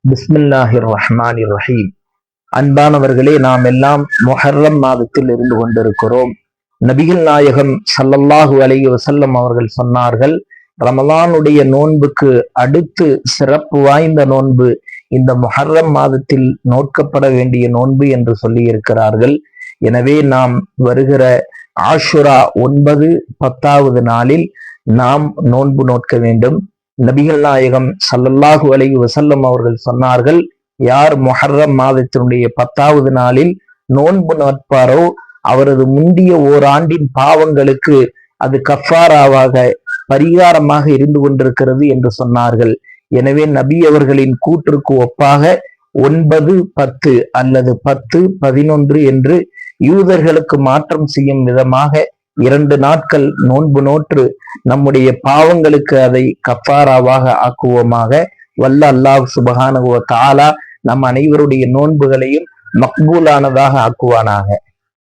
பிஸ்மில்லாஹிர் ரஹ்மானிர் ரஹீம். அன்பானவர்களே, நாம் எல்லாம் முஹர்ரம் மாதத்தில் இருந்து கொண்டிருக்கிறோம். நபிகள் நாயகம் ஸல்லல்லாஹு அலைஹி வஸல்லம் அவர்கள் சொன்னார்கள், ரமலானுடைய நோன்புக்கு அடுத்து சிறப்பு வாய்ந்த நோன்பு இந்த முஹர்ரம் மாதத்தில் நோக்கப்பட வேண்டிய நோன்பு என்று சொல்லி இருக்கிறார்கள். எனவே நாம் வருகிற ஆஷுரா 9, 10வது நாளில் நாம் நோன்பு நோக்க வேண்டும். நபிகள் நாயகம் ஸல்லல்லாஹு அலைஹி வஸல்லம் அவர்கள் சொன்னார்கள், யார் முஹர்ரம் மாதத்தினுடைய 10வது நாளில் நோன்பு நோட்பாரோ அவரது முந்திய ஓராண்டின் பாவங்களுக்கு அது கஃபாராவாக பரிகாரமாக இருந்து கொண்டிருக்கிறது என்று சொன்னார்கள். எனவே நபி அவர்களின் கூற்றுக்கு ஒப்பாக 9, 10 அல்லது 10, 11 என்று யூதர்களுக்கு மாற்றம் செய்யும் விதமாக 2 நாட்கள் நோன்பு நோற்று நம்முடைய பாவங்களுக்கு அதை கஃபாராவாக ஆக்குவோமாக. வல்ல அல்லாஹ் சுப்ஹானஹு வ தஆலா நம் அனைவருடைய நோன்புகளையும் மக்பூலானதாக ஆக்குவானாக.